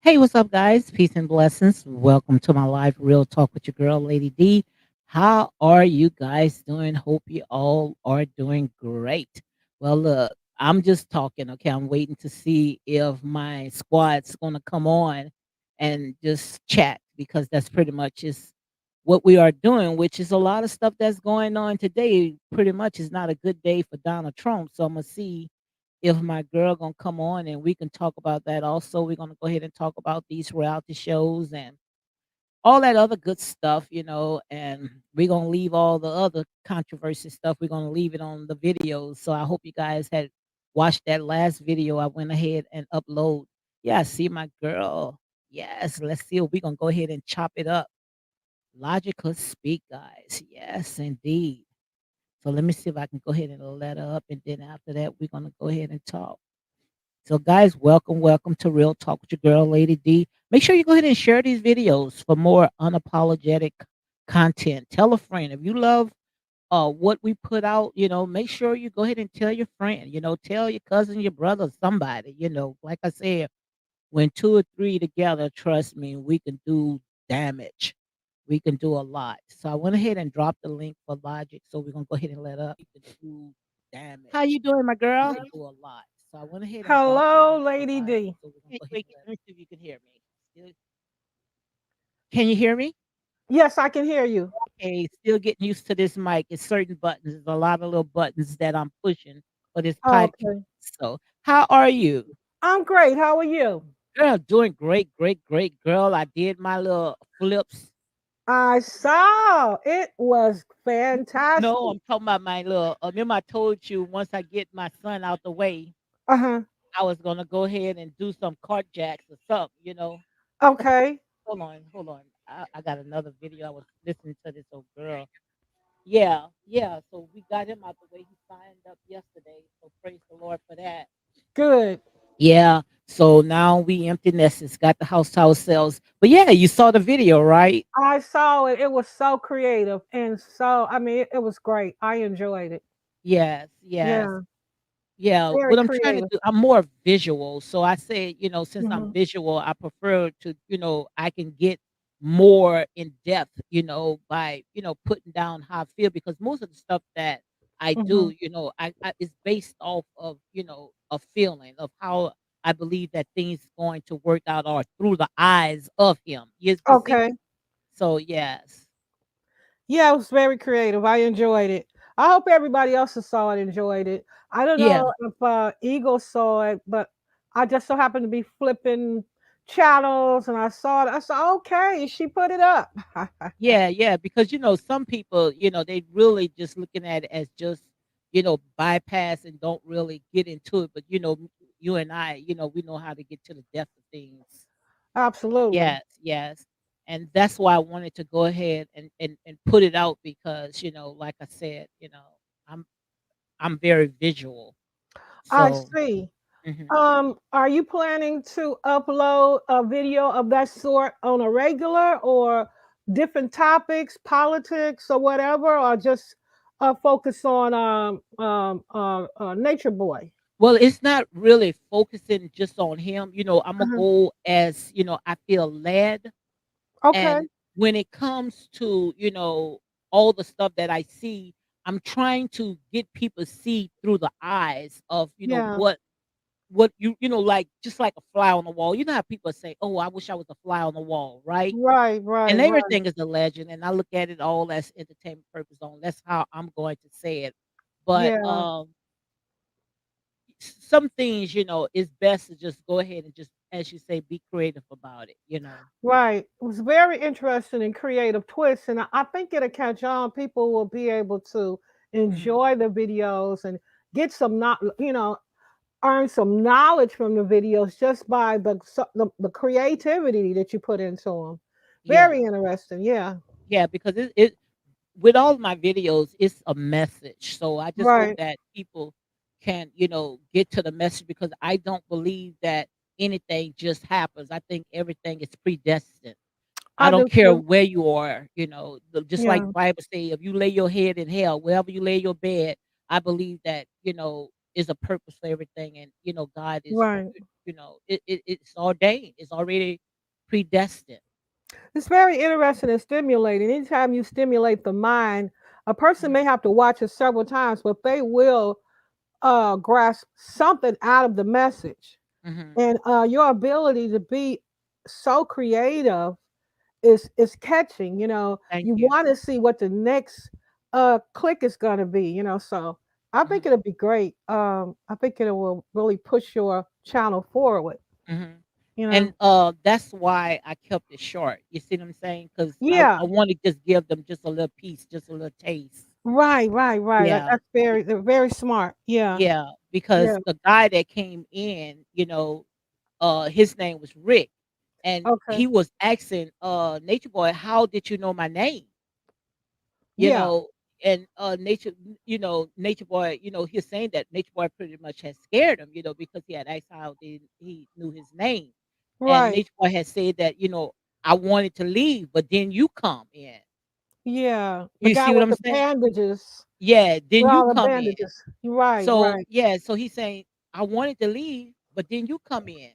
Hey, what's up, guys? Peace and blessings. Welcome to my live real talk with your girl, Lady D. How are you guys doing? Hope you all are doing great. Well, look, I'm just talking. Okay, I'm waiting to see if my squad's gonna come on and just chat because that's pretty much is what we are doing, which is a lot of stuff that's going on today. Pretty much is not a good day for Donald Trump. So I'm gonna see if my girl gonna come on and we can talk about that. Also, we're gonna go ahead and talk about these reality shows and all that other good stuff, and we're gonna leave all the other controversy stuff. We're gonna leave it on the videos. So I hope you guys had watched that last video I went ahead and upload. Yeah, I see my girl. Yes, let's see if we're gonna go ahead and chop it up. Logical speak, guys. Yes, indeed. So let me see if I can go ahead and let her up, and then after that, we're gonna go ahead and talk. So, guys, welcome to Real Talk with your girl, Lady D. Make sure you go ahead and share these videos for more unapologetic content. Tell a friend if you love what we put out. Make sure you go ahead and tell your friend. Tell your cousin, your brother, somebody. Like I said, when two or three together, trust me, we can do damage. We can do a lot. So I went ahead and dropped the link for Logic. So we're gonna go ahead and let up. We can do damage. How you doing, my girl? We can do a lot. So I went ahead and dropped the Hello, link for Lady Logic. D. So we're gonna go ahead and let me see if you can hear me. Can you hear me? Yes, I can hear you. Okay, still getting used to this mic. It's certain buttons. There's a lot of little buttons that I'm pushing for this podcast. Okay. So how are you? I'm great. How are you? Girl, doing great, great, great, girl. I did my little flips. I saw it was No, fantastic. I'm talking about my little. Remember, I told you once I get my son out the way, Uh huh. I was gonna go ahead and do some cart jacks or something. Okay. Hold on, hold on. I got another video. I was listening to this old girl. Yeah, yeah. So we got him out the way. He signed up yesterday. So praise the Lord for that. Good. Yeah. So now we empty nesters, got the house to ourselves. But yeah, you saw the video, right? I saw it. It was so creative and it was great. I enjoyed it. Yes, yes. Yeah. Yeah, Very what I'm trying to creative. do, I'm more visual. So I say, since I'm Hmm. visual, I prefer to, I can get more in depth, by, putting down how I feel because most of the stuff that I Hmm. do, I is based off of, a feeling of how I believe that things going to work out or through the eyes of him. You see? Okay. So yes. Yeah, it was very creative. I enjoyed it. I hope everybody else who saw it enjoyed it. I don't Yeah. know if Eagle saw it, but I just so happened to be flipping channels and I saw it. I said, okay, she put it up. Yeah, yeah, because some people, they really just looking at it as just, bypass and don't really get into it. But you and I, we know how to get to the depth of things. Absolutely. Yes, yes. And that's why I wanted to go ahead and put it out because, like I said, I'm I'm very visual. I So see. mhm. Are you planning to upload a video of that sort on a regular or different topics, politics or whatever, or just focus on Nature Boy? Well, it's not really focusing just on him. I'm gonna Uh-huh. go as, I feel led. Okay. And when it comes to, all the stuff that I see, I'm trying to get people see through the eyes of, Yeah. what like just like a fly on the wall. You know how people say, "Oh, I wish I was a fly on the wall," right? Right, right, And right. everything is a legend, and I look at it all as entertainment purpose on. That's how I'm going to say it. But Yeah, some things, it's best to just go ahead and just, as you say, be creative about it. right. It was very interesting and creative twist, and I think it'll catch on. People will be able to Mhm. enjoy the videos and get some not, earn some knowledge from the videos just by the creativity that you put into them. Yeah. Very interesting. Yeah. Yeah, because it with all my videos, it's a message. So I just hope Right. that people can, get to the message because I don't believe that anything just happens. I think everything is predestined. I I don't do care too. where you are, just like Yeah. the Bible say, if you lay your head in hell, wherever you lay your bed, I believe that, is a purpose for everything, and God is, Right. it's ordained, it's already predestined. It's very interesting and stimulating. Anytime you stimulate the mind, a person Mhm, may have to watch it several times, but they will grasp something out of the message. mhm. And your ability to be so creative is catching. Thank You you. want to see what the next click is going to be. So I think Mhm, it'll be great. I think it will really push your channel forward. mhm. You And, know. that's why I kept it short. You see what I'm saying? Because I Yeah. wanna just give them just a little piece, just a little taste. Right. Right. Right. Yeah. That's they're very smart. Yeah. Yeah, Yeah. because the guy that came in, his name was Rick, and Okay. he was asking, Nature Boy, "How did you know my name?" You Yeah. know, and, Nature Boy, he's saying that Nature Boy pretty much had scared him, because he had asked how he knew his name, and Right. Nature Boy had said that, "I wanted to leave, but then you come in." Yeah. The You guy see what with I'm the saying? bandages. Yeah, With then you all the come in. bandages. Right. So, Right. yeah, so he's saying, "I wanted to leave, but then you come in."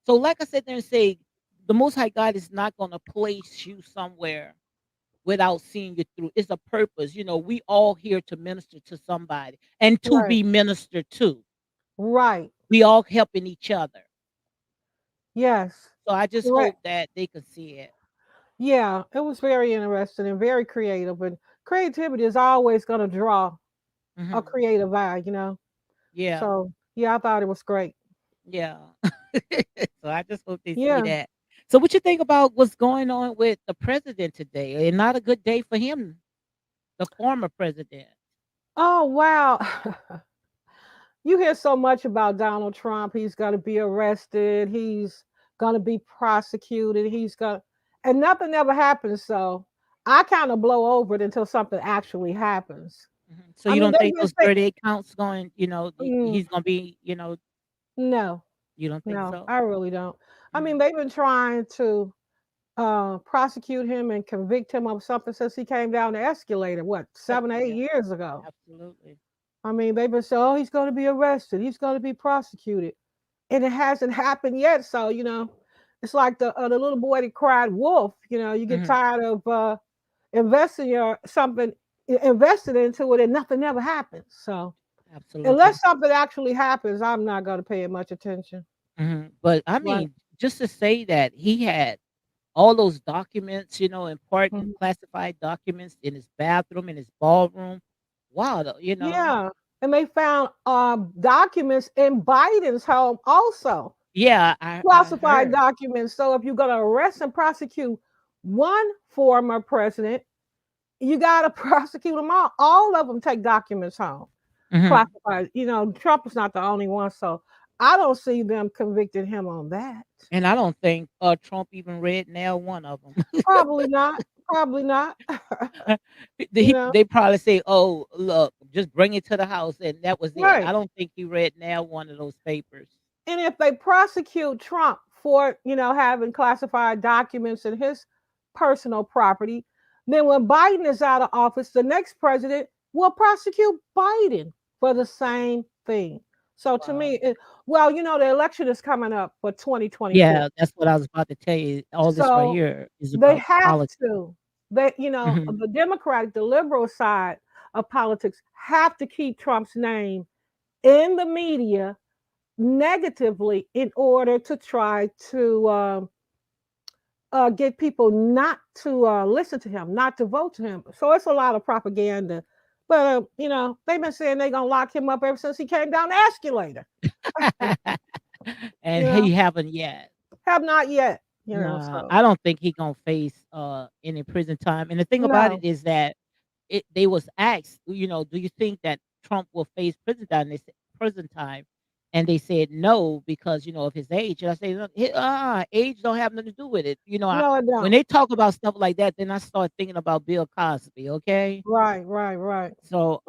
So, like I said there and say, the Most High God is not gonna place you somewhere without seeing you through. It's a purpose. We all here to minister to somebody and to Right. be ministered to. Right. We all helping each other. Yes. So I just Correct. hope that they can see it. Yeah, it was very interesting and very creative. And creativity is always going to draw a Mhm. creative eye. Yeah. So, yeah, I thought it was great. Yeah. So I just hope they see Yeah. that. So what you think about what's going on with the president today? And not a good day for him, the former president. Oh, wow. You hear so much about Donald Trump. He's going to be arrested. He's going to be prosecuted. And nothing ever happens. So I kind of blow over it until something actually happens. Mhm. So I you mean, don't they've think been those saying, 38 counts going, mm, he's gonna be, no, you don't think no, so? I really don't. I mean, Mhm. they've been trying to prosecute him and convict him of something since he came down the escalator, what, seven, eight Yeah, years ago. absolutely. I mean, they've been saying, oh, he's going to be arrested. He's going to be prosecuted. And it hasn't happened yet. So, it's like the little boy that cried wolf. You get Mhm. tired of investing your something, invested into it, and nothing ever happens. So, unless Absolutely. something actually happens, I'm not going to pay it much attention. Mhm. But I Right. mean, just to say that he had all those documents, important Mhm. classified documents in his bathroom, in his ballroom. Wow, Yeah. And they found documents in Biden's home also, Yeah, I classified heard. documents. So if you're going to arrest and prosecute one former president, you got to prosecute them all. All of them take documents home, Mhm. classified. Trump is not the only one. So I don't see them convicting him on that. And I don't think Trump even read nail one of them. Probably not. Probably not. They you know, they probably say, "Oh, look, just bring it to the house," and that was it. I right. don't think he read now one of those papers. And if they prosecute Trump for, having classified documents in his personal property, then when Biden is out of office, the next president will prosecute Biden for the same thing. So to Wow. me, well, the election is coming up for 2024. Yeah, that's what I was about to tell you. All this right So here is they about have politics. to, they, Mhm, the Democratic, the liberal side of politics have to keep Trump's name in the media negatively in order to try to get people not to listen to him, not to vote to him. So it's a lot of propaganda. But, they've been saying they're going to lock him up ever since he came down the escalator. and You know, he haven't yet. have not yet, Nah, so I don't think he gonna face, any prison time, and the thing about no, it is that they was asked, "Do you think that Trump will face prison time?" And they said, "No," because, of his age, and I say, "Look, age don't have nothing to do with it." no, I When don't. they talk about stuff like that, then I start thinking about Bill Cosby, okay? Right, right, right. So,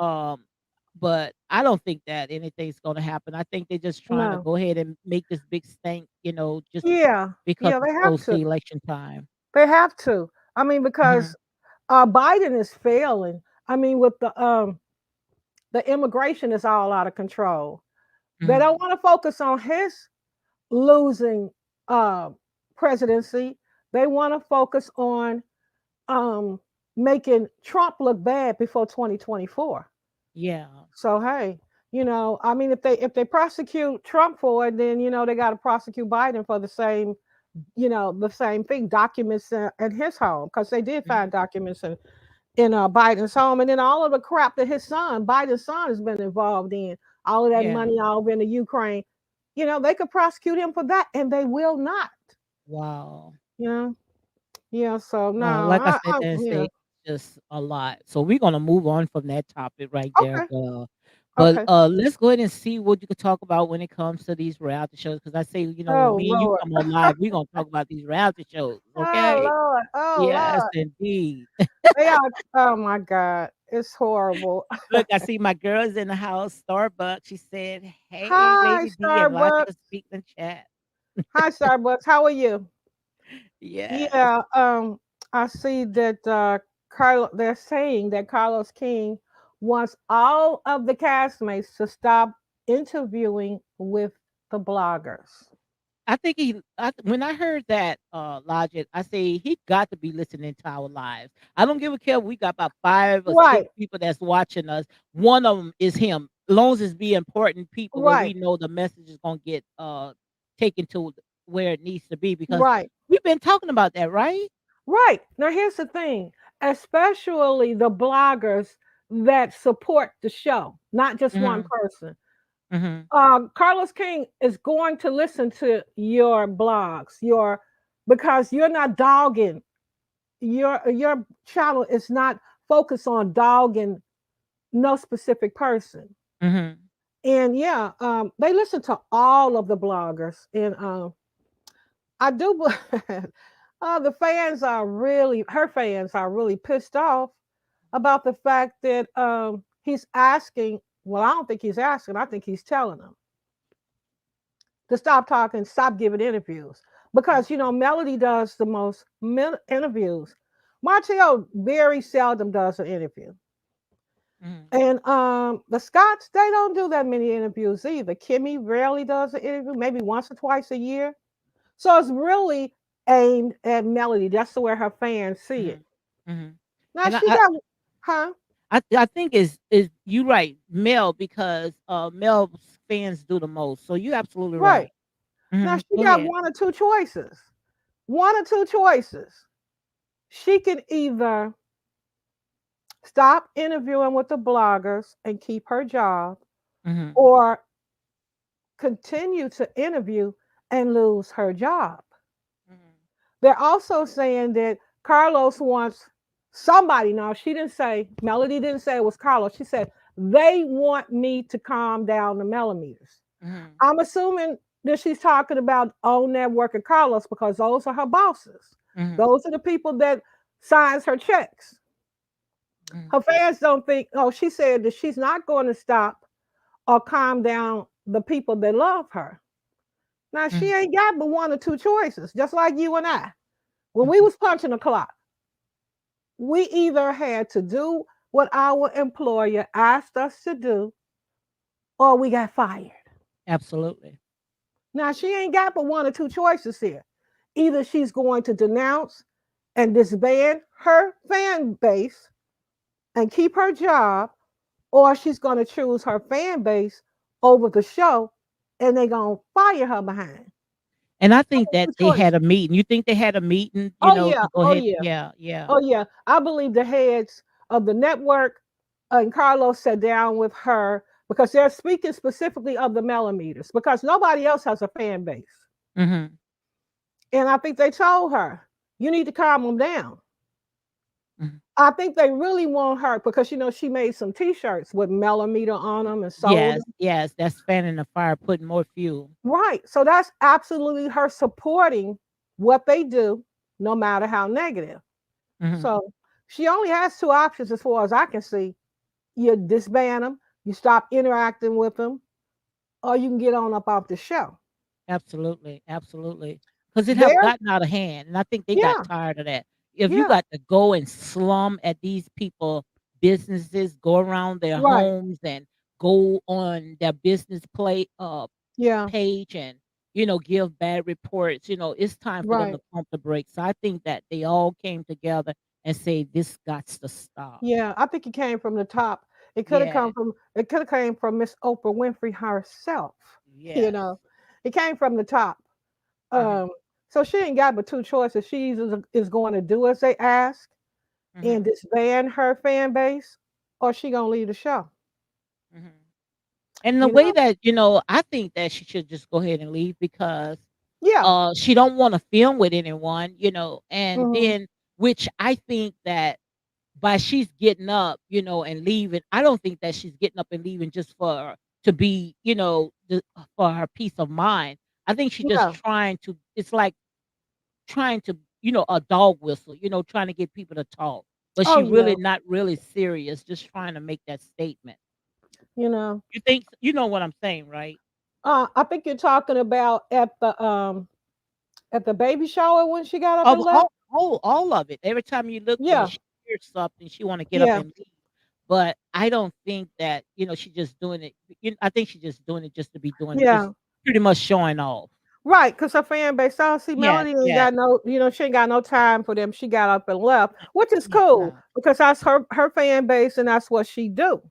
but I don't think that anything's gonna happen. I think they're just trying to No. go ahead and make this big stink, just Yeah, because yeah, it's they have close to to. election time. They have to. I mean, Mhm. because Biden is failing. I mean, with the immigration is all out of control. They Mhm. don't want to focus on his losing uh, presidency. They want to focus on um, making Trump look bad before 2024. Yeah. So hey, I mean, if they prosecute Trump for it, then they got to prosecute Biden for the same thing, documents in his home, because they did Mhm. find documents in Biden's home, and then all of the crap that Biden's son, has been involved in, all of that Yeah. money all over in the Ukraine. They could prosecute him for that, and they will not. Wow. You know, yeah. So no, Like I said, I that yeah. say just a lot. So we're gonna move on from that topic right there, Okay, but okay. let's go ahead and see what you could talk about when it comes to these reality shows. Because I say, when Oh me and you Lord, come on live, we're gonna talk about these reality shows. oh Okay? Lord, oh Yes, Lord. indeed. They are. Oh my God, it's horrible. Look, I see my girls in the house. Starbucks. She said, "Hey, Hi, Lady D," and lots of Starbucks. speak in chat. Hi, Starbucks. How are you? Yes. Yeah, I see that they're saying that Carlos King wants all of the castmates to stop interviewing with the bloggers. When I heard that, Logic, I say he got to be listening to our lives. I don't give a care. We got about 5 or 6 Right, people that's watching us. One of them is him. Long as it's be important people where right, we know the message is gonna get, taken to where it needs to be because right, we've been talking about that, right? right. Now, here's the thing, especially the bloggers that support the show, not just one Mhm, person. mhm, Carlos King is going to listen to your blogs, because you're not dogging. Your channel is not focused on dogging no specific person. mhm. And yeah, they listen to all of the bloggers, and I do. The fans are really her fans are really pissed off about the fact that he's asking. Well, I don't think he's asking. I think he's telling them to stop talking, stop giving interviews, because Melody does the most interviews. Martell very seldom does an interview. Mhm, And the Scots, they don't do that many interviews either. Kimmy rarely does an interview, maybe once or twice a year. So it's really aimed at Melody. That's the way her fans see it. mhm, mhm. Now And I she I got, huh? I think is you right, Mel, because, Mel's fans do the most, so you're absolutely Right. right. Now Mhm, she go got ahead. one or two choices. One or two choices. She can either stop interviewing with the bloggers and keep her job, Mhm, or continue to interview and lose her job. mhm, They're also saying that Carlos wants somebody. Now, she didn't say, Melody didn't say it was Carlos. She said, they want me to calm down the millimeters. mhm, I'm assuming that she's talking about on network and Carlos, because those are her bosses. mhm, Those are the people that signs her checks. mhm, Her fans don't think, oh, she said that she's not going to stop or calm down the people that love her. Now, she mhm, ain't got but one or two choices, just like you and I. When we mhm. was punching the clock, we either had to do what our employer asked us to do, or we got fired. Absolutely. Now, she ain't got but one or two choices here. Either she's going to denounce and disband her fan base and keep her job, or she's going to choose her fan base over the show, and they're going to fire her behind. And I think that Two they had choices. a meeting. You think they had a meeting, Oh, to yeah. go Oh, ahead. yeah. Yeah, yeah. Oh, yeah. I believe the heads of the network and Carlos sat down with her, because they're speaking specifically of the millimeters, because nobody else has a fan base. Mhm, And I think they told her, you need to calm them down. mhm. I think they really want her because, she made some t shirts with millimeter on them and sold Yes, them. yes, that's fanning the fire, putting more fuel. Right. So that's absolutely her supporting what they do, no matter how negative. Mhm. So she only has two options as far as I can see. You disband them, you stop interacting with them, or you can get on up off the show. Absolutely, absolutely. Because it have There's gotten out of hand, and I think they got Yeah, tired of that. If you yeah, got to go and slum at these people businesses, go around their right, homes and go on their business Yeah. page and give bad reports. It's time for them Right. to pump the brakes. So I think that they all came together and say this got to stop. Yeah, I think it came from the top. Yeah. It could have came from Miss Oprah Winfrey herself. You Yes. know, it came from the top. Mhm. Um, so she ain't got but two choices. Is going to do as they ask and Mhm. disband her fan base, or she gonna leave the show. Mhm. And the You way know? that, I think that she should just go ahead and leave because Yeah. she don't want to film with anyone, and Hmm. then which I think that by she's getting up, and leaving, I don't think that she's getting up and leaving just for to be, for her peace of mind. I think she's just Yeah. trying to. It's like trying to, a dog whistle, trying to get people to talk, but Oh she yeah. really not really serious, just trying to make that statement. You know. You think you know what I'm saying, right? I think you're talking about at the baby shower when she got up Of and left. all of it. Every time you look at it, Yeah. she hears something, she wanna get up Yeah. and leave. But I don't think that, she's just doing it. I think she's just doing it just to be doing it, just Yeah. pretty much showing off. Right, because her fan base, I see Yes, Melody ain't yes. got no, she ain't got no time for them. She got up and left, which is cool No. because that's her fan base and that's what she do.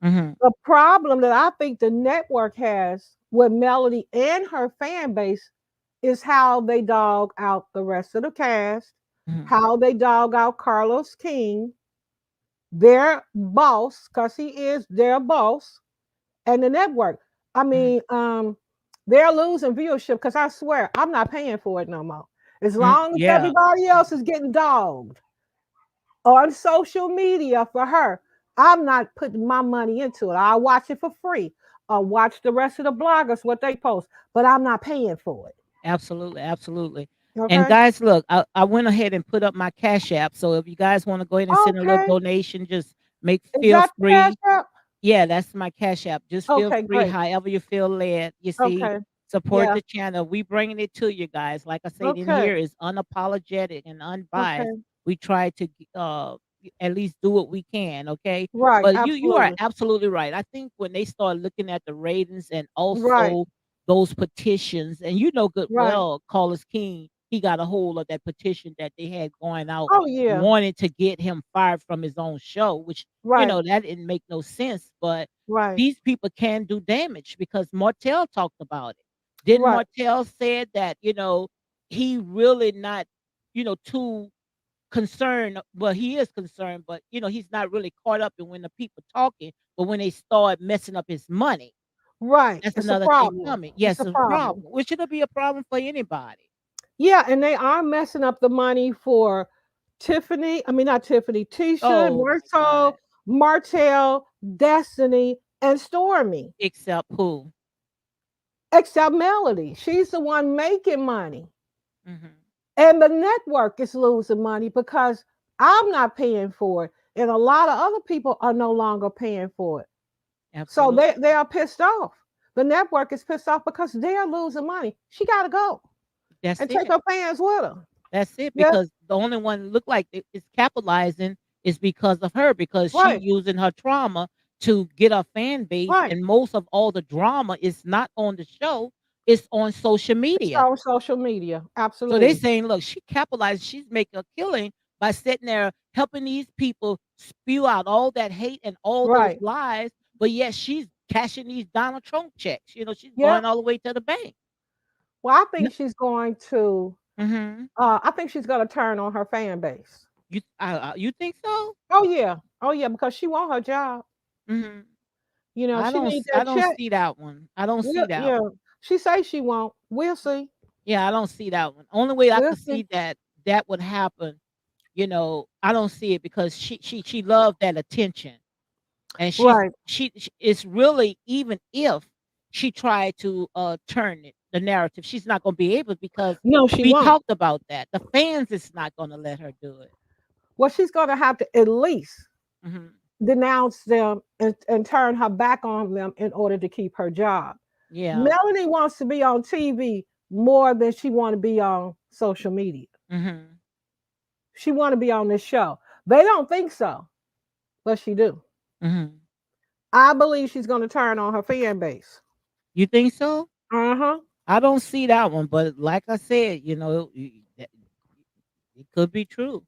Mhm, The problem that I think the network has with Melody and her fan base is how they dog out the rest of the cast, mhm, how they dog out Carlos King, their boss, because he is their boss, and the network. I mhm, mean, they're losing viewership because I swear I'm not paying for it no more. As long as yeah, everybody else is getting dogged on social media for her, I'm not putting my money into it. I'll watch it for free. I'll watch the rest of the bloggers what they post, but I'm not paying for it. absolutely, absolutely. And Okay. guys, look, I went ahead and put up my Cash App, so if you guys wanna go ahead and send a little Okay. donation, just make Is feel that the cash free. app? Yeah, that's my Cash App. Just feel Okay, free great. however you feel led. You see, Okay. support Yeah. the channel. We bringing it to you guys. Like I said in Okay. here is unapologetic and unbiased. Okay. We try to at least do what we can, okay? Right. But you are Absolutely. absolutely right. I think when they start looking at the ratings and Right. also those petitions, and good Right. well, Carlos King, he got a hold of that petition that they had going out Oh yeah. wanting to get him fired from his own show, which Right. that didn't make no sense, but Right. these people can do damage because Martell talked about it. Didn't Right. Martell said that, he really not, too concerned. Well, he is concerned, but he's not really caught up in when the people talking, but when they start messing up his money, Right. that's It's a another thing problem. coming. It's Yes, a it's a problem. problem, which it'll be a problem for anybody. Yeah, and they are messing up the money for Tiffany. I mean, not Tiffany. Tisha, Oh my God. Martell, Destiny, and Stormy. Except who? Except Melody. She's the one making money. Hmm. And the network is losing money because I'm not paying for it. And a lot of other people are no longer paying for it. So Absolutely. they are pissed off. The network is pissed off because they're losing money. She got to go That's and take it. her fans with her. That's it, Yeah, because the only one look like is capitalizing is because of her, because she right, using her trauma to get a fan base, right. and most of all the drama is not on the show, it's on social It's media. on social media. So they Absolutely. saying, look, she capitalized, she's making a killing by sitting there helping these people spew out all that hate and all those Right. lies, but yet she's cashing these Donald Trump checks. She's Yep. going all the way to the bank. Well, I think she's going to. Mm-hmm. I think she's going to turn on her fan base. You think so? Oh yeah. Oh yeah. Because she want her job. Mm-hmm. She needs I that don't check. see that one. I don't Yeah. see that Yeah. one. She say she won't. We'll see. Yeah, I don't see that one. Only way I We'll could see. see that would happen, I don't see it because she loved that attention, and Right. it's really, even if she tried to turn the narrative, she's not going to be able, because No, she we won't. talked about that. The fans is not going to let her do it. Well, she's going to have to at least Hmm. denounce them and turn her back on them in order to keep her job. Yeah. Melanie wants to be on TV more than she want to be on social media. Hmm. She want to be on this show. They don't think so, but she do. Hmm. I believe she's going to turn on her fan base. You think so? Uh huh. I don't see that one, but like I said, it could be true.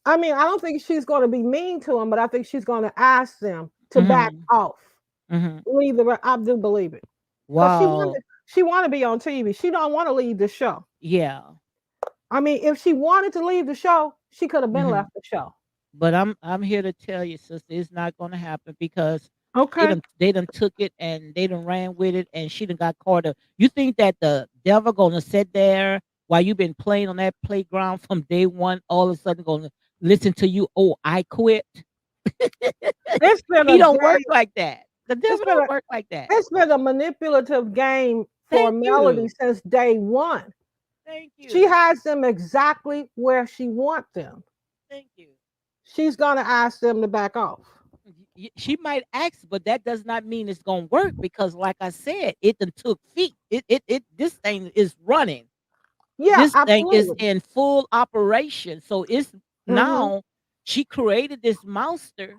I mean, I don't think she's going to be mean to them, but I think she's going to ask them to back Mhm. off. Mhm. Leave the. I do believe it because Wow. she want to be on TV. She don't want to leave the show. Yeah. I mean, if she wanted to leave the show, she could have been Mhm. left the show. But I'm here to tell you, sister, it's not gonna happen because Okay. they done took it and they done ran with it and she done got caught up. You think that the devil gonna sit there while you been playing on that playground from day one, all of a sudden gonna listen to you, oh, I quit? It's been He a don't work game. like that. The It's devil been don't a work like that. it's been a manipulative game for Thank Melody you. since day one. Thank She you. has them exactly where she wants them. Thank you. She's gonna ask them to back off. She might ask, but that does not mean it's gonna work because, like I said, it done took feet. This thing is running. Yeah, This thing is absolutely. in full operation. So it's Hmm. now she created this monster,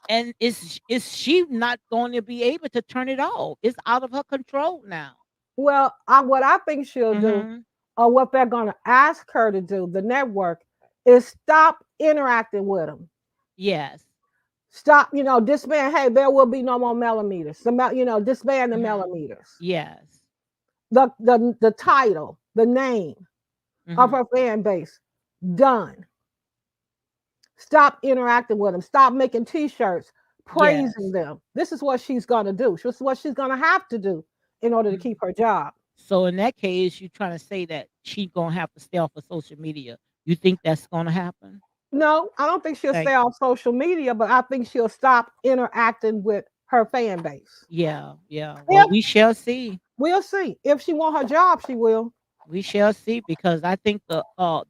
and is she not going to be able to turn it off? It's out of her control now. Well, what I think she'll do, Hmm. or what they're gonna ask her to do, the network, is stop interacting with them. Yes. Stop, disband. Hey, there will be no more millimeters. Disband the Hmm. millimeters. Yes. The title, the name of Hmm. her fan base, done. Stop interacting with them. Stop making T-shirts praising Yes. them. This is what she's gonna do. This is what she's gonna have to do in order to Mhm. keep her job. So in that case, you trying to say that she gonna have to stay off of social media. You think that's gonna happen? No, I don't think she'll Thank stay off social media, but I think she'll stop interacting with her fan base. Yeah, yeah. Well, If we shall see. we'll see. If she want her job, she will. We shall see because I think the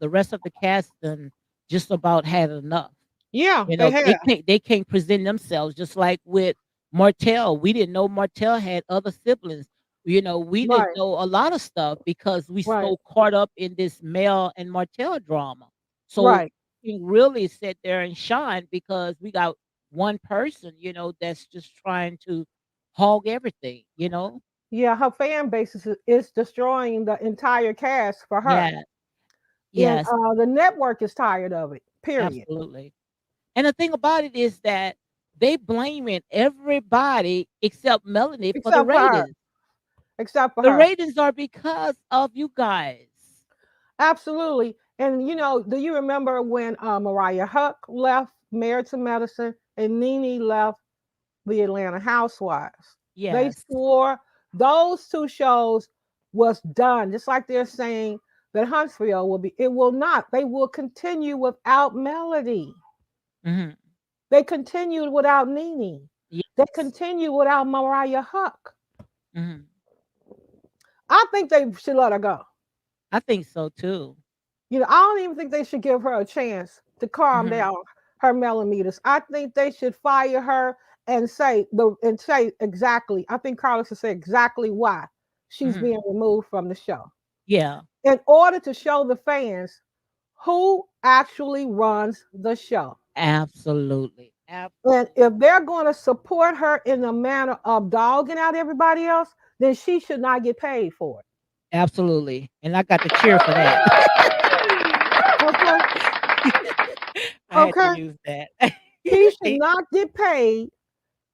rest of the cast done just about had enough. Yeah, You they know, have. they can't present themselves just like with Martell. We didn't know Martell had other siblings. We didn't Right, know a lot of stuff because we right, so caught up in this Mel and Martell drama. So right. we really sit there and shine because we got one person, that's just trying to hog everything. Yeah, her fan base is destroying the entire cast for her. Yeah, And yes, the network is tired of it, period. absolutely. And the thing about it is that they blaming everybody except Melanie for the Except for her. ratings. Except for The her. ratings are because of you guys. Absolutely. And do you remember when Mariah Huck left Married to Medicine and Nene left the Atlanta Housewives? They Yes. swore those two shows was done, just like they're saying that Huntsville will be. It will not. They will continue without Melody. Mhm. They continued without Nene. They Yes. continue without Mariah Huck. Mhm. I think they should let her go. I think so too. I don't even think they should give her a chance to calm Mhm. down her millimeters. I think they should fire her and say exactly. I think Carlos should say exactly why she's Mhm. being removed from the show Yeah. in order to show the fans who actually runs the show. Absolutely. And Absolutely. if they're going to support her in the manner of dogging out everybody else, then she should not get paid for it. Absolutely. And I got to cheer for that. Okay. I had to Okay. use that. She should not get paid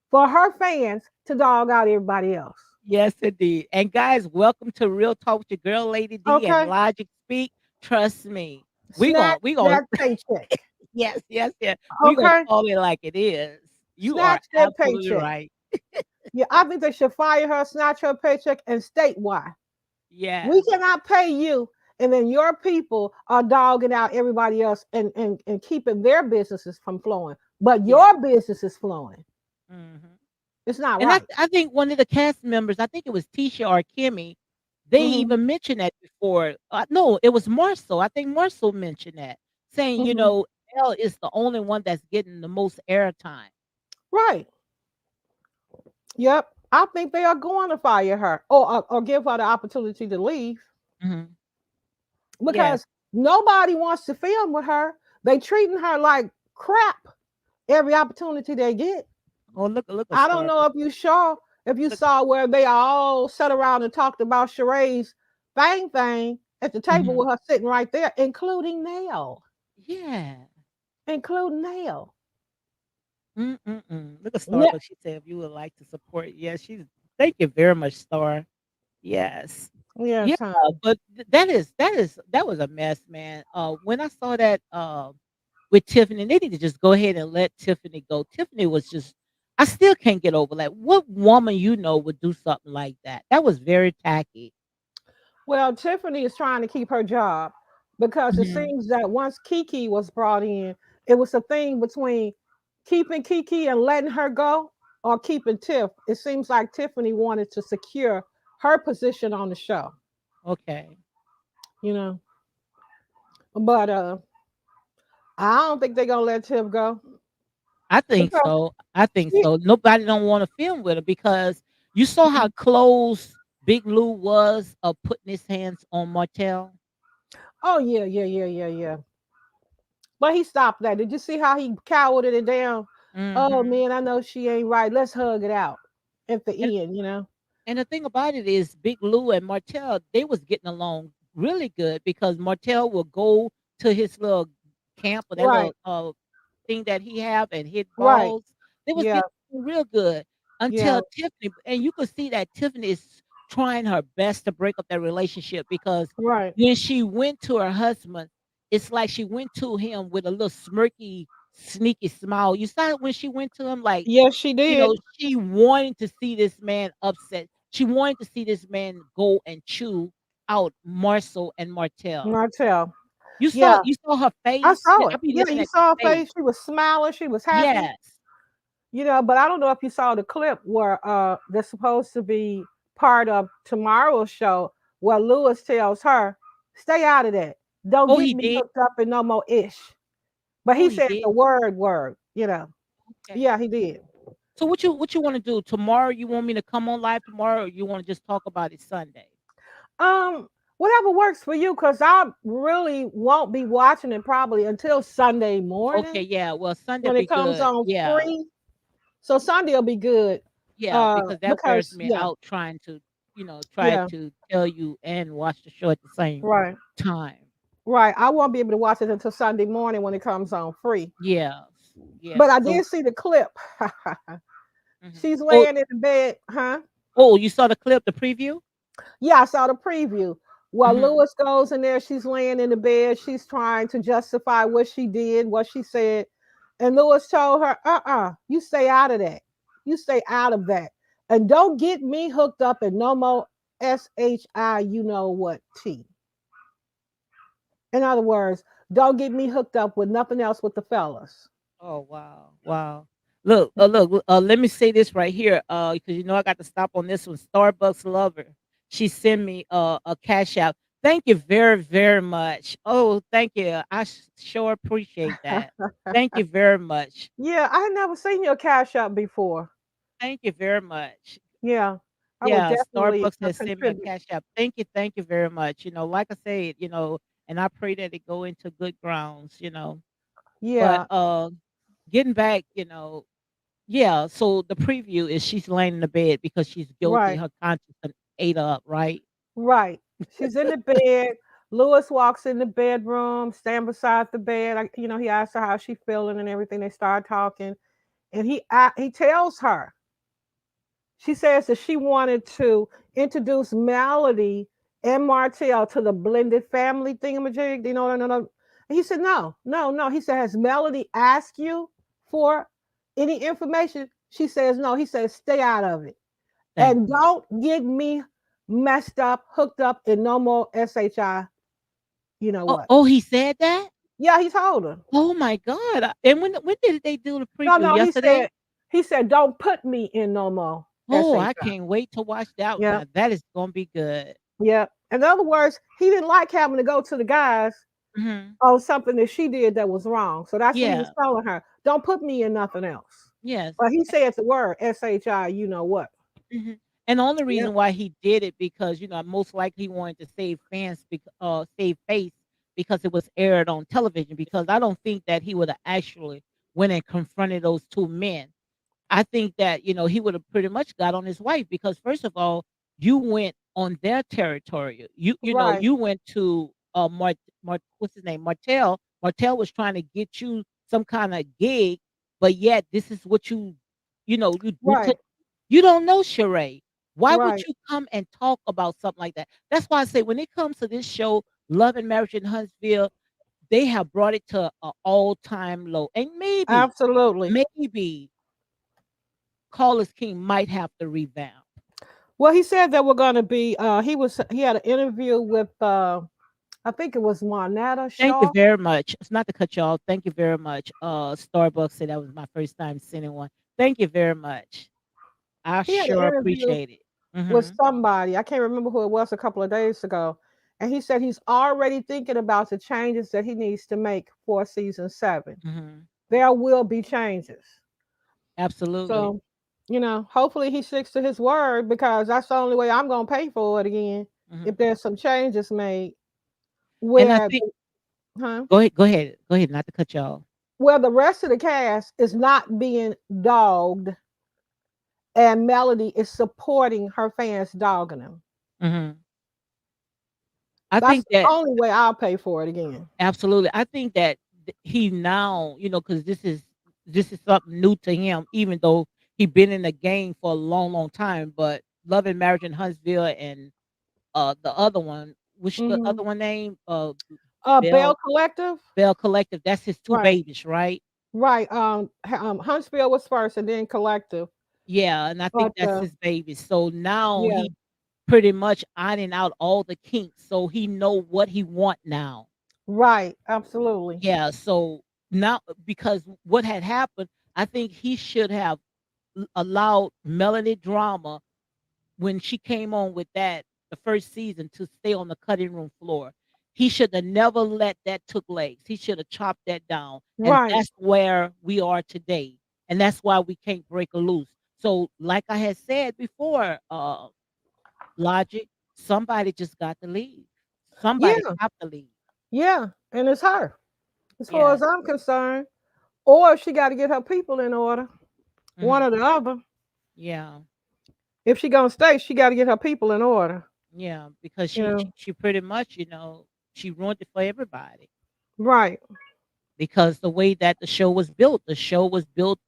for her fans to dog out everybody else. Yes, indeed. And guys, welcome to Real Talk with your girl, Lady D, and Okay? Logic Speak. Trust me, Snatch we gonna that paycheck. yes, yes, yes. We gonna Okay? call it like it is. You are Snatch that absolutely paycheck. right. Yeah, I think they should fire her, snatch her paycheck, and state why. We Yes, cannot pay you, and then your people are dogging out everybody else and keeping their businesses from flowing. But yes. your business is flowing. Hmm. It's not And right. I think one of the cast members, I think it was Tisha or Kimmy, they Hmm. even mentioned that before. No, it was Marcel. I think Marcel mentioned that, saying, Hmm. Elle is the only one that's getting the most airtime. Right. Yep. I think they are going to fire her or give her the opportunity to leave Hmm. Yes, because nobody wants to film with her. They treating her like crap every opportunity they get. Oh, look at I don't know Starbucks. if you Look. saw where they all sat around and talked about Sheree's bang thing at the table Mhm. with her sitting right there, including Nail, Yeah. including Nail. Mm-mm-mm. Look at Ne- Starbucks. She said, if you would like to support, yes, she's. Thank you very much, Star. Yes. Yeah, yes, honey. but that was a mess, man. When I saw that with Tiffany, they need to just go ahead and let Tiffany go. Tiffany was just I still can't get over like what woman would do something like that. That was very tacky. Well, Tiffany is trying to keep her job because it Mhm. seems that once Kiki was brought in, it was a thing between keeping Kiki and letting her go or keeping Tiff. It seems like Tiffany wanted to secure her position on the show, Okay. you know. But I don't think they're gonna let Tiff go I think because so. I think she. so. Nobody don't want to film with her because you saw how close Big Lou was of putting his hands on Martell. Oh yeah, yeah, yeah, yeah, yeah. But he stopped that. Did you see how he cowered it down? Oh Mhm. man, I know she ain't right. Let's hug it out at the end, you know. And the thing about it is Big Lou and Martell, they was getting along really good because Martell will go to his little camp or that Right, little thing that he have and hit right. balls. They was Yeah, getting along real good yeah, until Tiffany, and you could see that Tiffany is trying her best to break up that relationship because right. when she went to her husband, it's like she went to him with a little smirky, sneaky smile. You saw it when she went to him like Yes, she did. she wanted to see this man upset. She wanted to see this man go and chew out Marcel and Martell. Martell. You Yeah, you saw her I face. saw I it. be Yeah, looking you at the saw her face. face. She was smiling. She was happy. Yes. But I don't know if you saw the clip where they're supposed to be part of tomorrow's show where Lewis tells her, "Stay out of that. Don't Oh, get he me did. hooked up in no more ish." But Oh, he he said did. the word. Okay. Yeah, he did. So what you want to do tomorrow? You want me to come on live tomorrow, or you want to just talk about it Sunday? Um, Whatever works for you, cause I really won't be watching it probably until Sunday Okay. morning Yeah. Well, Sunday when it be comes good. on Yeah. free. So Sunday will be good. Yeah, because that wears Because me yeah, out trying to, try yeah, to tell you and watch the show at the same right, time. right. I won't be able to watch it until Sunday morning when it comes on free. Yes. But Yeah. I So did see the clip. mhm. She's Oh, laying in the bed, huh? you saw the clip, the preview? Yeah, I saw the preview. While Mhm. Lewis goes in there, she's laying in the bed. She's trying to justify what she did, what she said. And Lewis told her, you stay out of that. You stay out of that. And don't get me hooked up in no more SHI, you know what, T. In other words, don't get me hooked up with nothing else with the fellas. Oh, wow. Wow. Look, let me say this right here, because I got to stop on this one. Starbucks lover. She sent me a cash app. Thank you very, very much. Oh, thank you. Sure appreciate that. Thank you very much. Yeah, I had never seen your cash up before. Thank you very much. Yeah, I will Yeah, definitely Starbucks has sent me a contribute. cash app. Thank you very much. Like I said, and I pray that it go into good grounds. But Yeah, getting back, yeah, so the preview is she's laying in the bed because she's guilty. right. Her conscience done ate up, right? Right. She's in the bed. Lewis walks in the bedroom, stand beside the bed. He asks her how she feeling and everything. They start talking, and he tells her. She says that she wanted to introduce Melody and Martell to the blended family thingamajig. You know, no, no. And he said, no, no, no. He said, has Melody asked you for any information? She says, no. He says, stay out of it. Thank And you. don't get me messed up, hooked up in no more SHI. You know Oh, what? he said that? Yeah, he told her. Oh my God. And when did they do the No, preview? no, Yesterday? he said, don't put me in no more Oh, I SHI. can't wait to watch that one. Yeah, Now that is gonna be good. yeah. In other words, he didn't like having to go to the guys Hmm. on something that she did that was wrong. So that's what he was Yeah. telling her. Don't put me in nothing else. Yes. But he said the word SHI, you know what? Mhm. And the only Yep. reason why he did it because, most likely he wanted to save save face because it was aired on television because I don't think that he would have actually went and confronted those 2 men. I think that, he would have pretty much got on his wife because first of all, you went on their territory. Right, You went to what's his name? Martell. Martell was trying to get you some kind of gig, but yet this is what you do to right, you don't know Sheree. Why would right. you come and talk about something like that? That's why I say when it comes to this show, Love and Marriage in Huntsville, they have brought it to an all-time low. And Absolutely. maybe Carlos King might have to revamp. Well, he said that we're going to be. He had an interview with. I think it was Monetta Thank you Shaw. very much. It's not to cut you off. Thank you very much. Starbucks said that was my first time sending one. Thank you very much. I He had an sure interview appreciate it. with Mhm. somebody. I can't remember who it was a couple of days ago. And he said he's already thinking about the changes that he needs to make for season 7. Mhm. There will be changes. Absolutely. So, hopefully he sticks to his word because that's the only way I'm going to pay for it again if Mhm. there's some changes made And I where, think huh? go ahead, not to cut you off. Where the rest of the cast is not being dogged and Melody is supporting her fans dogging them. Mhm. I That's think the that only way I'll pay for it again. absolutely. I think that he now, because this is something new to him, even though he been in the game for a long, long time. But Love and Marriage in Huntsville and the other one, which the Hmm. other one name, Bell Bell Collective, Bell Collective. That's his two right, babies, right? right. Huntsville was first, and then Collective. Yeah, and I think But that's his baby. So now yeah, he pretty much ironing out all the kinks, so he know what he want now. right, absolutely, Yeah, so now because what had happened, I think he should have allowed Melody Drama when she came on with that the first season to stay on the cutting room floor. He should have never let that took legs. He should have chopped that down. And right. that's where we are today. And that's why we can't break a loose. So like I had said before, Logic, somebody just got to leave. Somebody Yeah, have to leave. yeah, and it's her, as far Yeah. as I'm concerned. Or she got to get her people in order, one Hmm. or the other. Yeah. If she gonna stay, she got to get her people in order. Yeah. Because You know, she pretty much, she ruined it for everybody. right, Because the way that the show was built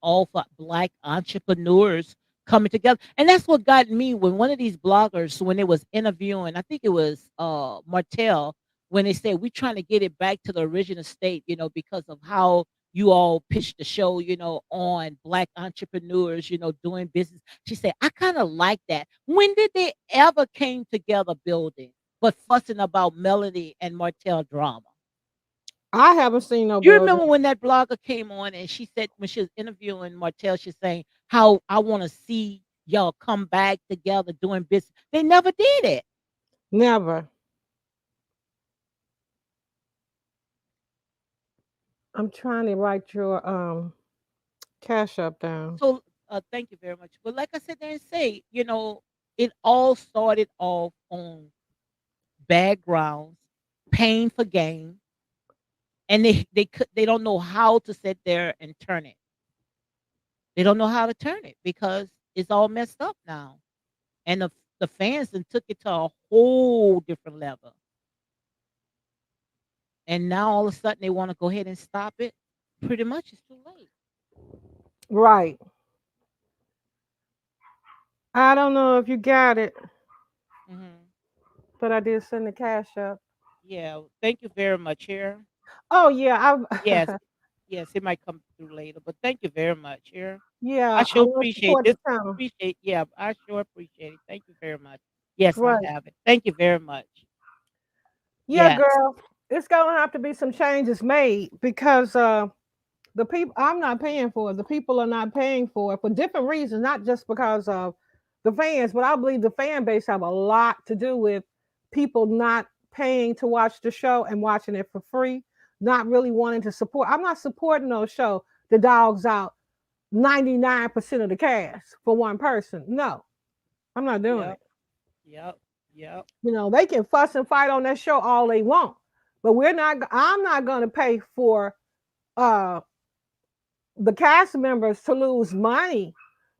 off of black entrepreneurs coming together. And that's what got me when one of these bloggers, when they was interviewing, I think it was Martell, when they said we're trying to get it back to the original state, because of how you all pitched the show, on black entrepreneurs, doing business. She said, I kind of like that. When did they ever came together building, but fussing about Melody and Martell drama? I haven't seen no You building. remember when that blogger came on and she said when she was interviewing Martell, she's saying how I want to see y'all come back together doing business. They never did it. Never. I'm trying to write your cash up down. So thank you very much. But like I said there and say, it all started off on bad grounds, pain for gain, and they don't know how to sit there and turn it. They don't know how to turn it because it's all messed up now. And the fans then took it to a whole different level. And now all of a sudden they want to go ahead and stop it. Pretty much it's too late. Right. I don't know if you got it, Hmm. but I did send the cash up. Yeah. Thank you very much here. Oh yeah, Yes. I Yes, it might come through later, but thank you very much here. I yeah, I sure want to appreciate support this. the channel. Appreciate, yeah, I sure appreciate it. Thank you very much. Yes, I Right. have it. Thank you very much. Yeah, Yes. girl. It's gonna have to be some changes made because the people I'm not paying for it. The people are not paying for it for different reasons, not just because of the fans, but I believe the fan base have a lot to do with people not paying to watch the show and watching it for free, not really wanting to support. I'm not supporting no show that dogs out 99% of the cast for one person. No, I'm not doing Yep. it. Yep. Yep. They can fuss and fight on that show all they want, but we're not. I'm not going to pay for uh the cast members to lose money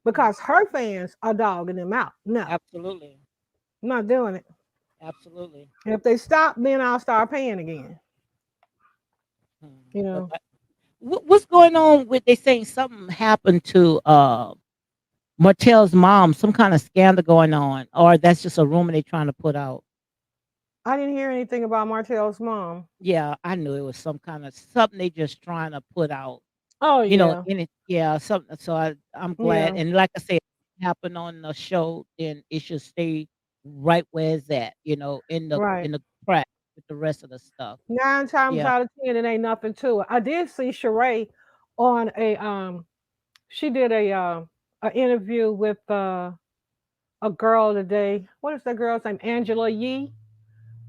Mm, because her fans are dogging them out. No, absolutely. I'm not doing it. Absolutely. If they stop, then I'll start paying again. Mm. You But know, what's going on with they saying something happened to Martell's mom, some kind of scandal going on, or that's just a rumor they trying to put out. I didn't hear anything about Martell's mom. Yeah, I knew it was some kind of something they just trying to put out. Oh yeah, In it, yeah, something. So I'm glad, yeah, and like I said, happened on the show, then it should stay right where it's at. right. In the crack with the rest of the stuff. 9 times Yeah. out of 10, it ain't nothing to it. I did see Sheree on she did a interview with a girl today. What is that girl's name? Angela Yee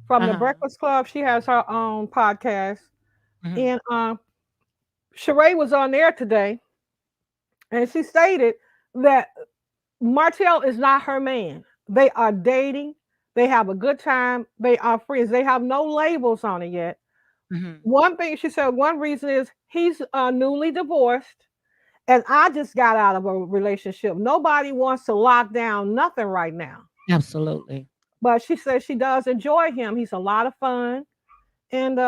from Uh the huh. Breakfast Club. She has her own podcast, Hmm. and Sheree was on there today, and she stated that Martell is not her man. They are dating. They have a good time. They are friends. They have no labels on it yet. Hmm. One thing she said, one reason is he's newly divorced, and I just got out of a relationship. Nobody wants to lock down nothing right now. Absolutely. But she says she does enjoy him. He's a lot of fun, and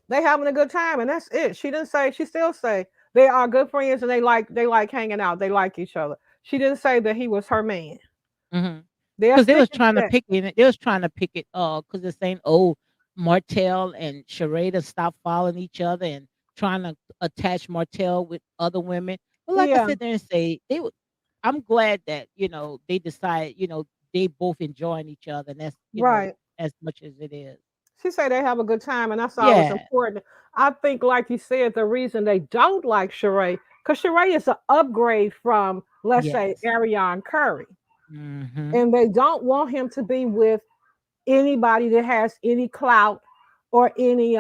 they having a good time, and that's it. She didn't say. She still say they are good friends, and they like hanging out. They like each other. She didn't say that he was her man. Mhm. They're 'Cause they was sticking to trying to that. pick it they was trying to pick it, cause they're saying, "Oh, Martell and Sharada stopped following each other and trying to attach Martell with other women." But like I Yeah, sit there and say, I'm glad that, they decide, they both enjoying each other, and that's, right. as much as it is. She said they have a good time, and that's always Yeah. important. I think, like you said, the reason they don't like Sheree, because Sheree is an upgrade from, let's say, Yes. Ariane Curry, Mhm. and they don't want him to be with anybody that has any clout or any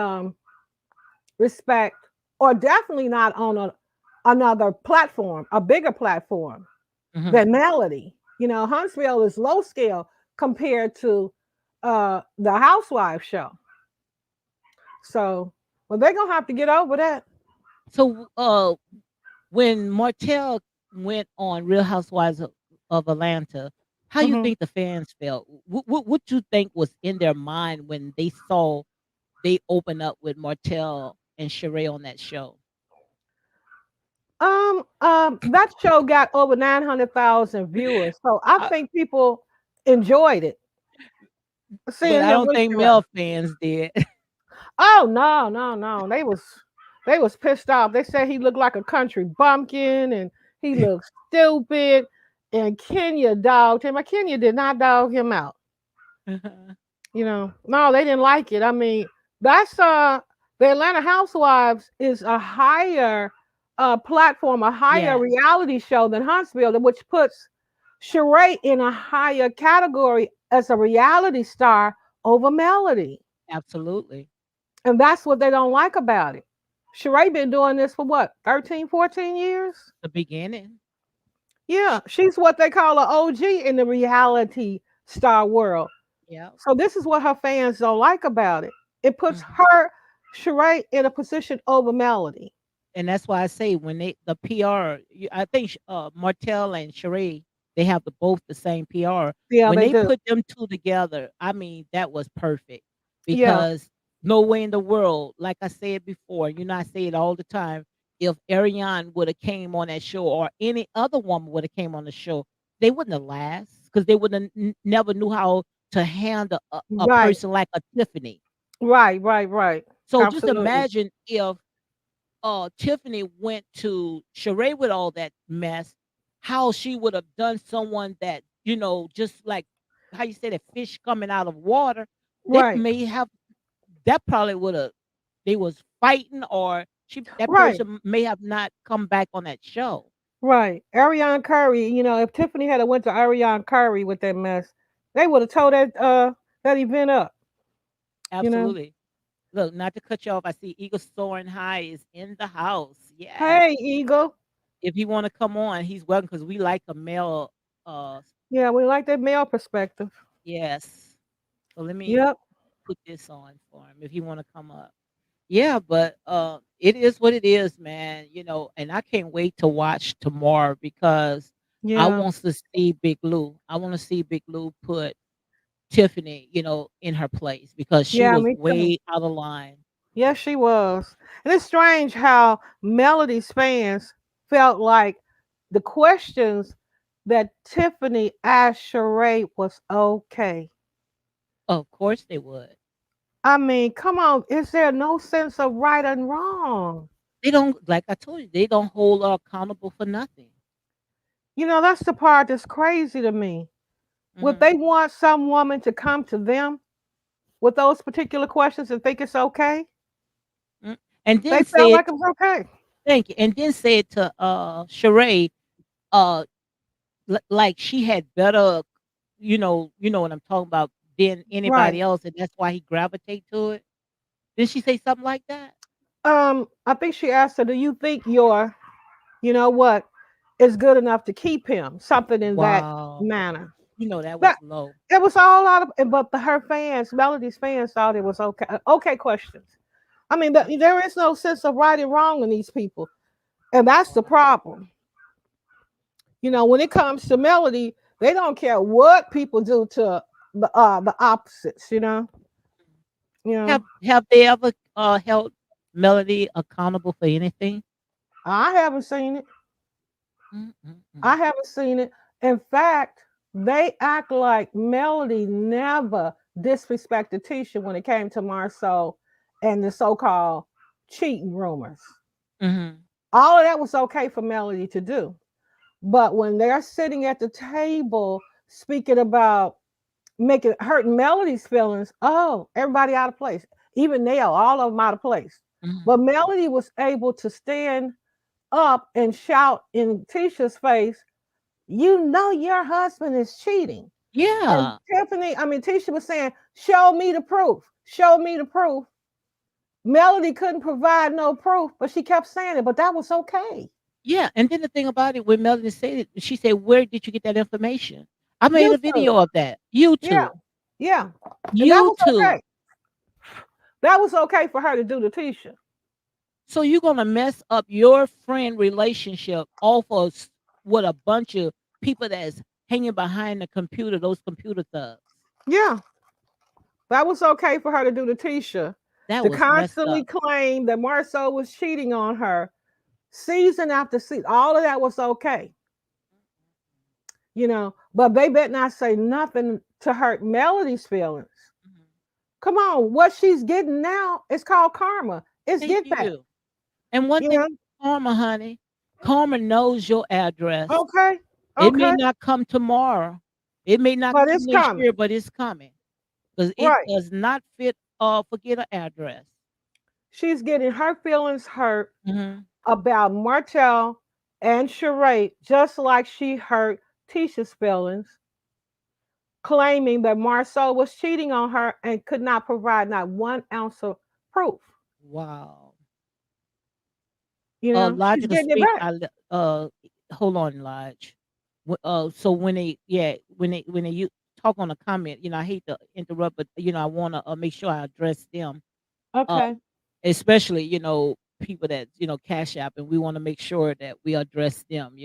respect, or definitely not on another platform, a bigger platform than Mhm. Melody. You know, Huntsville is low scale compared to the Housewives show. So, well, they're gonna have to get over that. So, when Martell went on Real Housewives of Atlanta, how you Hmm. think the fans felt? What you think was in their mind when they saw they open up with Martell and Sheree on that show? That show got over 900,000 viewers, so I I, think people enjoyed it, but seeing I him don't with think Sheree. male fans did. Oh no, no, no! They was pissed off. They said he looked like a country bumpkin, and he looked stupid. And Kenya dogged him. Kenya did not dog him out. No, they didn't like it. I mean, that's the Atlanta Housewives is a higher platform, a higher Yes, reality show than Huntsville, which puts Sheree in a higher category as a reality star over Melody. absolutely. And that's what they don't like about it. Sheree been doing this for what, 13, 14 years? The beginning. Yeah, Sh- she's what they call an OG in the reality star world. Yeah. So this is what her fans don't like about it. It puts Mhm. Sheree, in a position over Melody. And that's why I say when the PR, I think Martell and Sheree, they have both the same PR. Yeah, When they they do. put them two together, I mean that was perfect Yeah, because no way in the world, like I said before, I say it all the time. If Ariane would have came on that show or any other woman would have came on the show, they wouldn't have last because they would have never knew how to handle a right, person like a Tiffany. right, right, right. So just Absolutely. imagine if Tiffany went to Sheree with all that mess, how she would have done someone that, just like how you said a fish coming out of water, they Right, may have that probably would have they was fighting or that right, person may have not come back on that show. right. Ariane Curry, if Tiffany had went to Ariane Curry with that mess, they would have towed that event up, you know. Absolutely. Look, not to cut you off, I see Eagle Soaring High is in the house. Yes. Hey, Eagle. If you want to come on, he's welcome because we like a male. Yeah, we like that male perspective. Yes. So let me Yep. put this on for him if you want to come up. Yeah, but it is what it is, man. And I can't wait to watch tomorrow because I Yeah. want to see Big Lou. I want to see Big Lou put Tiffany, in her place because she Yeah, was me too. way out of line. Yes, she was. And it's strange how Melody's fans felt like the questions that Tiffany asked Sheree was okay. Of course they would. I mean, come on, is there no sense of right and wrong? They don't, like I told you, they don't hold her accountable for nothing. That's the part that's crazy to me. Would Hmm. they want some woman to come to them with those particular questions and think it's okay? And They then felt said, like it was okay. thank you, and then said to Sheree, uh, like she had better, you know what I'm talking about, than Right. anybody else, and that's why he gravitate to it. Did she say something like that? I think she asked her, "Do you think your, you know what, is good enough to keep him?" Something in that Wow. manner. That But was low. it was all out of, but her fans, Melody's fans, thought it was okay. Okay questions. I mean, there is no sense of right and wrong in these people, and that's the problem. When it comes to Melody, they don't care what people do to the opposites. You know. Have they ever held Melody accountable for anything? I haven't seen it. I Mm-mm-mm. haven't seen it. In fact, they act like Melody never disrespected Tisha when it came to Marceau and the so-called cheating rumors. Mhm. All of that was okay for Melody to do. But when they're sitting at the table speaking about making hurting Melody's feelings, oh, everybody out of place. Even Nail, all of them out of place. Mhm. But Melody was able to stand up and shout in Tisha's face, "You know your husband is cheating." And Yeah. Tisha was saying, "Show me the proof. Show me the proof." Melody couldn't provide no proof, but she kept saying it, but that was okay. Yeah, and then the thing about it, when Melody said it, she said, "Where did you get that information?" I made a YouTube. video of that. Yeah, YouTube. yeah. And that was YouTube. okay. That was okay for her to do to Tisha. So you're gonna mess up your friend relationship off of what a bunch of people that's hanging behind the computer, those computer thugs. Yeah, that was okay for her to do to Tisha. That To was messed constantly up. claim that Marceau was cheating on her season after season. All of that was okay. But they better not say nothing to hurt Melody's feelings. Mhm. Come on, what she's getting now is called karma. It's Thank get back. you. And one You thing, know? Karma, honey, Karma knows your address. Okay, It may okay, not come tomorrow. It may not but come it's next coming. year, but it's coming because it Right. does not fit. Forget an address. She's getting her feelings hurt Hmm. about Martell and Sheree, just like she hurt Tisha's feelings, claiming that Marceau was cheating on her and could not provide not 1 ounce of proof. Wow. She's Logical getting it speak. back. Hold on, Lodge. So when they, yeah, when they you talk on a comment, I hate to interrupt, but I want to make sure I address them. Uh, Okay. Especially, people that, cash app, and we want to make sure that we address them.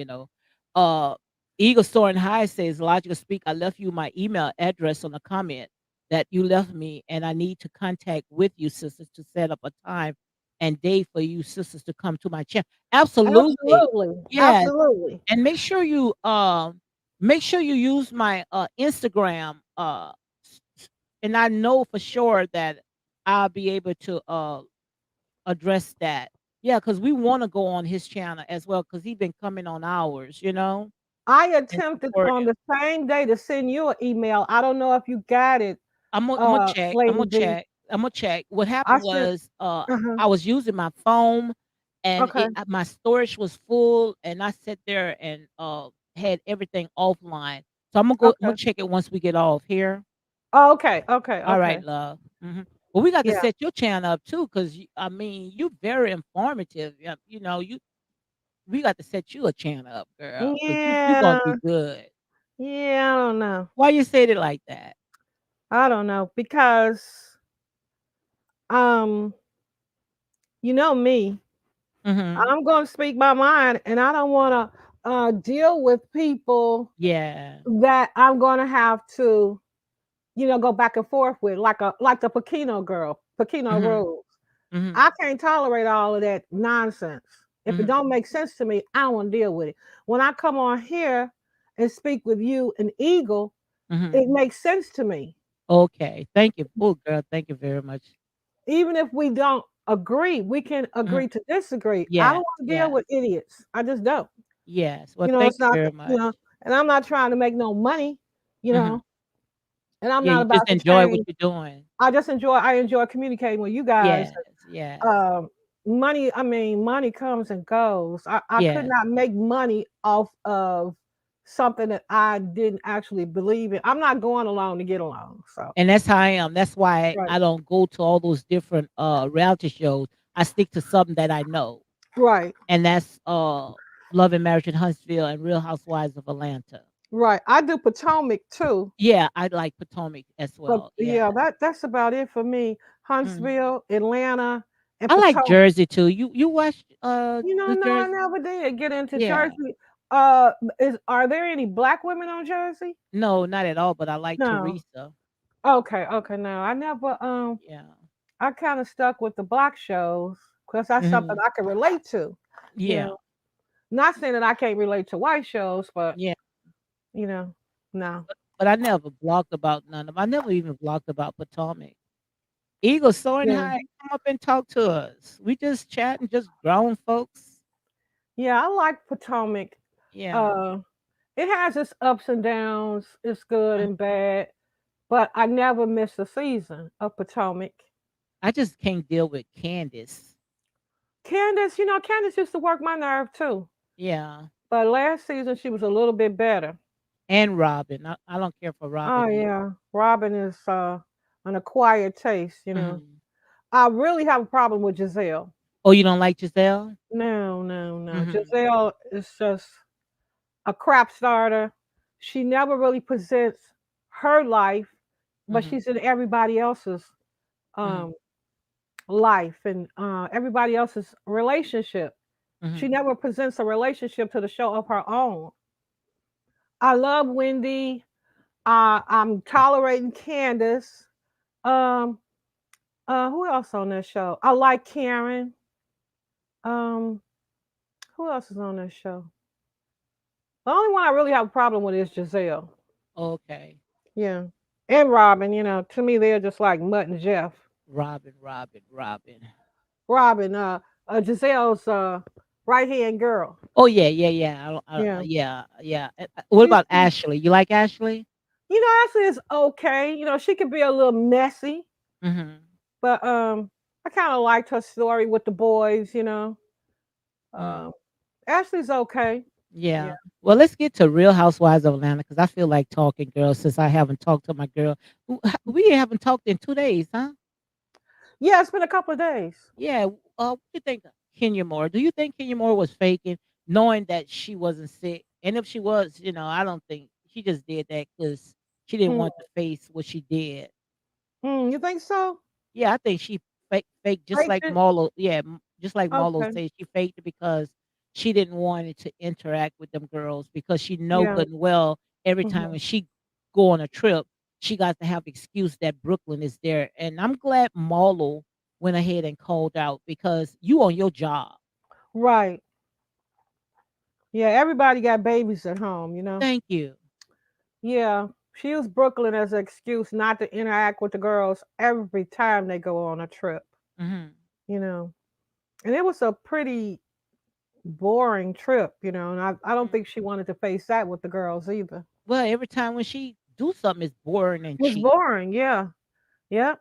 Uh, Eagle Soaring High says, "Logical speak. I left you my email address on the comment that you left me, and I need to contact with you sisters to set up a time and day for you sisters to come to my channel." Absolutely, Absolutely. yes, Absolutely. and make sure you use my Instagram. And I know for sure that I'll be able to address that. Yeah, because we want to go on his channel as well, because he's been coming on ours, I and attempted support on him. the same day to send you an email. I don't know if you got it, I'm gonna check. I'm Lady gonna D. check. I'm gonna check. What I happened sent. was, Uh-huh. I was using my phone, and Okay. my storage was full, and I sat there and had everything offline. So I'm gonna go. I'm Okay. gonna check it once we get off here. Oh, okay. Okay. All right, Okay. love. Well, we got to Yeah. set your channel up too, because I mean, you're very informative. We got to set you a channel up, girl, because you gonna Yeah. do good. Yeah. I don't know. Why you said it like that? I don't know because um You know me. Mhm. I'm going to speak my mind, and I don't want to deal with people Yeah. that I'm going to have to, go back and forth with, like the Pekino girl, Pekino Mhm. rules. I Mhm. can't tolerate all of that nonsense. If it Mhm. don't make sense to me, I don't want to deal with it. When I come on here and speak with you and Eagle, Mhm. it makes sense to me. Okay. Thank you. Oh, girl, thank you very much. Even if we don't agree, we can Mhm. agree to disagree. I don't Yes, want to deal yes, with idiots. I just don't. yes. Well, thank It's you not, very much. and I'm not trying to make no money, you Mhm. know, and I'm Yeah, not you just about to enjoy what change. you're doing. I enjoy communicating with you guys. Yes, yes, Um, money comes and goes. I could yes. not make money off of something that I didn't actually believe in. I'm not going along to get along. So, And that's how I am. That's why right, I don't go to all those different reality shows. I stick to something that I know. right, And that's Love and Marriage in Huntsville and Real Housewives of Atlanta. right. I do Potomac too, Yeah, I like Potomac as but well. yeah, Yeah. that's about it for me. Mhm. Huntsville, Atlanta, and I like Potomac. Jersey too. You watch New No, I Jersey? never did get into Yeah. Jersey. Are there any black women on Jersey? No, not at all, but I like No. Teresa. Okay, okay. No, I never. Yeah. I kind of stuck with the black shows because that's something Mhm. I can relate to. You Yeah. know, not saying that I can't relate to white shows, but Yeah. you know, no. But I never blogged about none of 'em. I never even blogged about Potomac. Eagle soaring Yeah, high, come up and talk to us. We just chatting, just grown folks. yeah. I like Potomac. Yeah. Uh, it has its ups and downs. It's good Uh, and bad, but I never miss a season of Potomac. I just can't deal with Candace. Candace, Candace used to work my nerve too. Yeah. But last season she was a little bit better. And Robin. I don't care for Oh Robin either. yeah. Robin is an acquired taste. Mhm. I really have a problem with Giselle. Oh, you don't like Giselle? No, no, no. Mhm. Giselle is just a crap starter. She never really presents her life, but Mhm. she's in everybody else's Mhm. um life and everybody else's relationship. She Mhm. never presents a relationship to the show of her own. I love Wendy. I'm tolerating Candace. Um, who else on this show? I like Karen. Um, who else is on this show? The only one I really have a problem with is Giselle. Okay. Yeah, and Robin. To me they're just like Mutt and Jeff. Robin, Robin, Robin. Robin, Giselle's right hand girl. Oh yeah, yeah, yeah. Yeah, Yeah, yeah. What she's about Ashley? You like Ashley? actually it's okay. She could be a little messy, Mhm. but I kind of liked her story with the boys. Mhm. Um, Ashley's okay. Yeah. Yeah. Well, let's get to Real Housewives of Atlanta because I feel like talking, girl. Since I haven't talked to my girl, we haven't talked in 2 days, huh? Yeah, it's been a couple of days. Yeah. What do you think, of Kenya Moore? Do you think Kenya Moore was faking, knowing that she wasn't sick? And if she was, I don't think she just did that because she didn't Mm, want to face what she did. you think so? Yeah, I think she faked just Faked like it? Marlo. Yeah, just like Marlo Okay. said, she faked it because she didn't want it to interact with them girls because she know Yeah. good and well every time Mhm. when she go on a trip, she got to have excuse that Brooklyn is there. And I'm glad Marlo went ahead and called out because you on your job. Right. Yeah, everybody got babies at home. Thank you. Yeah. She used Brooklyn as an excuse not to interact with the girls every time they go on a trip, Hmm. you know. And it was a pretty boring trip, and I don't think she wanted to face that with the girls either. Well, every time when she do something, it's boring and It was cheap. boring, yeah. Yeah.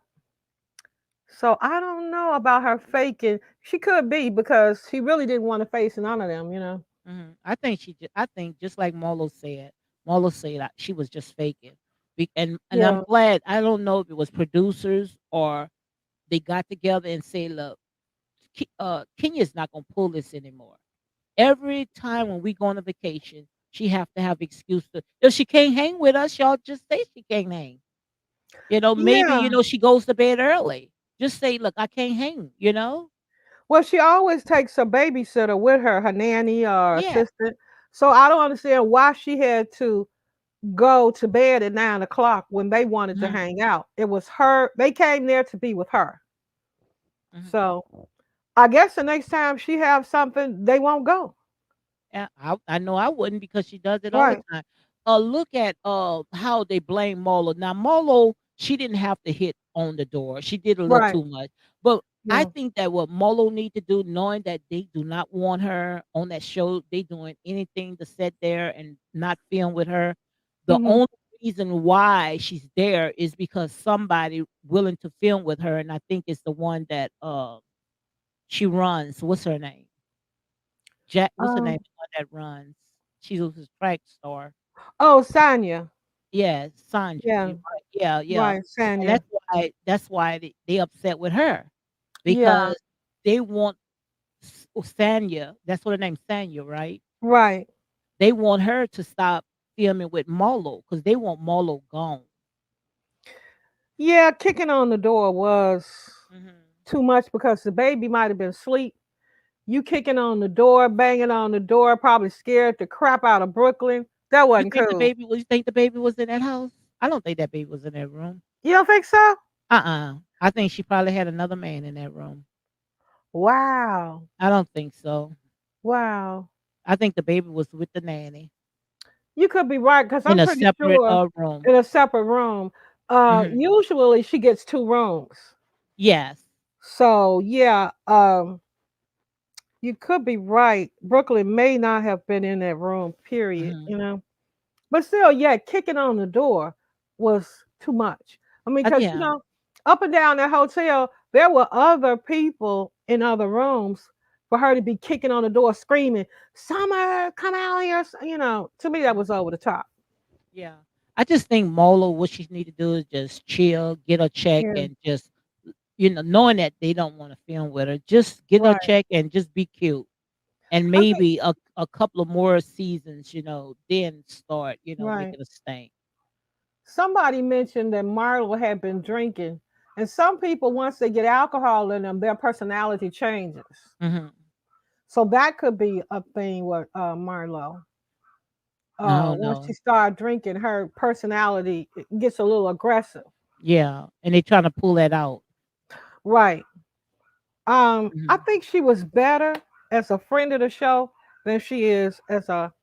So I don't know about her faking. She could be because she really didn't want to face none of them. I think I think just like Marlo said that she was just faking. And I'm Yeah. glad. I don't know if it was producers or they got together and say, look, Kenya's not gonna pull this anymore. Every time when we go on a vacation, she have to have excuse to if she can't hang with us, y'all just say she can't hang. Maybe Yeah. she goes to bed early. Just say, look, I can't hang. Well, she always takes a babysitter with her, her nanny or Yeah. assistant. So I don't understand why she had to go to bed at 9 o'clock when they wanted to Mhm, hang out. It was her. They came there to be with her. mhm. So I guess the next time she have something, they won't go. Yeah, I know I wouldn't because she does it all the Right. time. Look at how they blame Molo. Now Molo, she didn't have to hit on the door. She did a little Right. too much. But I Yeah. think that what Molo need to do, knowing that they do not want her on that show, they doing anything to sit there and not film with her. The Hmm. only reason why she's there is because somebody willing to film with her, and I think it's the one that she runs. What's her name? Jack, what's her name? Um. The one that runs. She was a track star. Oh, Sanya. Yeah, Sandra. Yeah. You're right. Yeah, yeah. Right. And Sanya. that's why they upset with her Yeah. because they want Sanya. That's what her name's Sanya, right? Right. They want her to stop filming with Molo because they want Molo gone. Yeah. Kicking on the door was Hmm. too much because the baby might have been asleep. You kicking on the door, banging on the door, probably scared the crap out of Brooklyn. That wasn't cool. You think the baby was in that house? I don't think that baby was in that room. You don't think so? I think she probably had another man in that room. Wow. I don't think so. Wow. I think the baby was with the nanny You could be right because in I'm a pretty separate sure room. in a separate room. Mhm. Usually she gets two rooms. Yes. So yeah, you could be right. Brooklyn may not have been in that room, period, Mhm. you know. But still, yeah, kicking on the door was too much. I mean, because Yeah. up and down that hotel, there were other people in other rooms for her to be kicking on the door, screaming, "Summer, come out here!" To me, that Mhm. was over the top. Yeah. I just think Molo, what she need to do is just chill, get a check, Yeah, and just knowing that they don't want to film with her, just get a right. check and just be cute. And I think maybe a couple of more seasons, then start, right. making a stink. Somebody mentioned that Marlo had been drinking, and some people, once they get alcohol in them, their personality changes. Hmm. So that could be a thing with Marlo. I don't Once she know. started drinking, her personality gets a little aggressive. Yeah. And they trying to pull that out. Right. I Hmm. think she was better as a friend of the show than she is as a